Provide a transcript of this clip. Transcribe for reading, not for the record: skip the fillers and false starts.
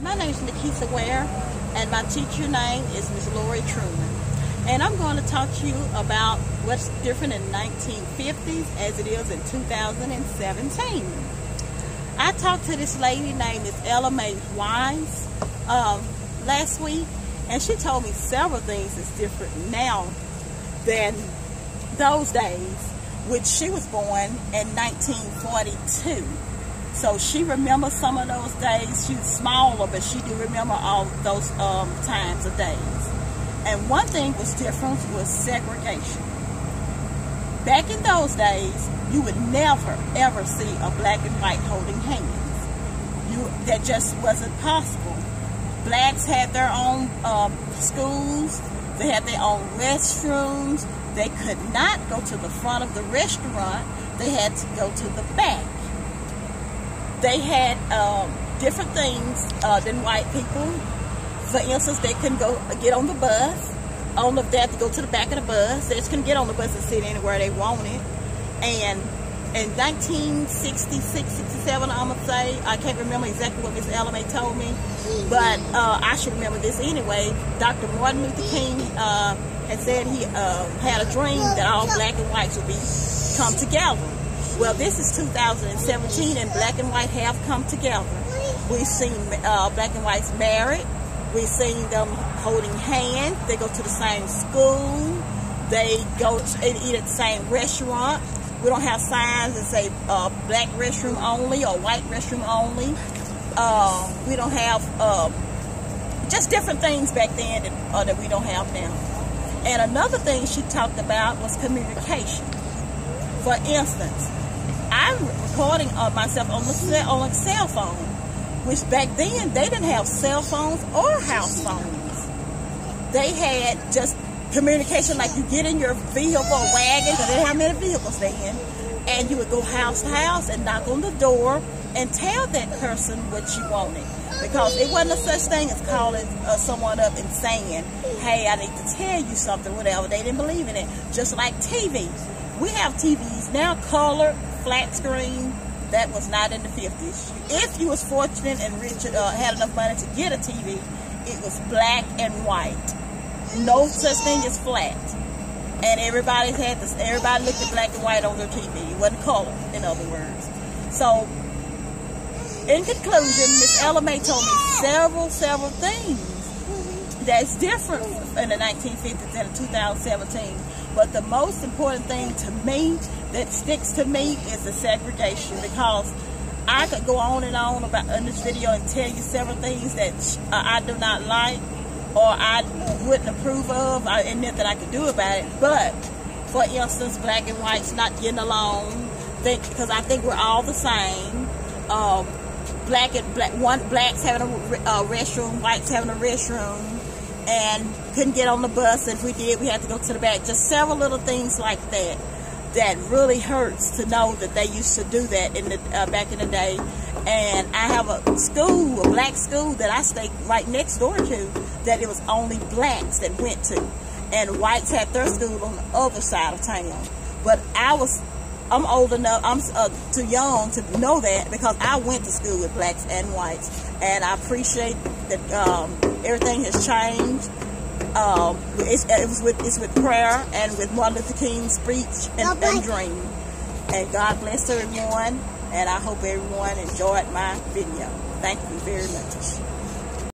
My name is Nakesa and my teacher name is Miss Lori Truman. And I'm going to talk to you about what's different in the 1950s as it is in 2017. I talked to this lady named Miss Ella Mae Wise last week, and she told me several things that's different now than those days, which she was born in 1942. So she remembers some of those days. She was smaller, but she do remember all those times of days. And one thing was different was segregation. Back in those days, you would never, ever see a black and white holding hands. That just wasn't possible. Blacks had their own schools. They had their own restrooms. They could not go to the front of the restaurant. They had to go to the back. They had different things than white people. For instance, they couldn't get on the bus. They had to go to the back of the bus. They just couldn't get on the bus and sit anywhere they wanted. And in 1966, 67, I'm going to say, I can't remember exactly what Miss Ella Mae told me, but I should remember this anyway. Dr. Martin Luther King had said he had a dream that all black and whites would come together. Well, this is 2017, and black and white have come together. We've seen black and whites married. We've seen them holding hands. They go to the same school. They go and eat at the same restaurant. We don't have signs that say black restroom only or white restroom only. We don't have just different things back then that we don't have now. And another thing she talked about was communication. For instance, I'm recording myself on a cell phone, which back then they didn't have cell phones or house phones. They had just communication like you get in your vehicle or wagon, because they didn't have many vehicles then, and you would go house to house and knock on the door and tell that person what you wanted. Because it wasn't a such thing as calling someone up and saying, hey, I need to tell you something, whatever. They didn't believe in it. Just like TV. We have TVs now, color, flat screen. That was not in the 50s. If you was fortunate and rich, had enough money to get a TV, it was black and white. No such thing as flat. And everybody looked at black and white on their TV. It wasn't color, in other words. So, in conclusion, Miss Ella Mae told me several things that's different in the 1950s and 2017. But the most important thing to me that sticks to me is the segregation, because I could go on and on about in this video and tell you several things that I do not like or I wouldn't approve of, and nothing I could do about it. But for instance, black and whites not getting along, because I think we're all the same. Blacks having a restroom, whites having a restroom, and couldn't get on the bus. If we did, we had to go to the back. Just several little things like that that really hurts to know that they used to do that in the back in the day. And I have a school, a black school that I stayed right next door to, that it was only blacks that went to, and whites had their school on the other side of town. But I'm old enough, I'm too young to know that, because I went to school with blacks and whites, and I appreciate that everything has changed. It's with prayer and with Martin Luther King's speech and dream. And God bless everyone, and I hope everyone enjoyed my video. Thank you very much.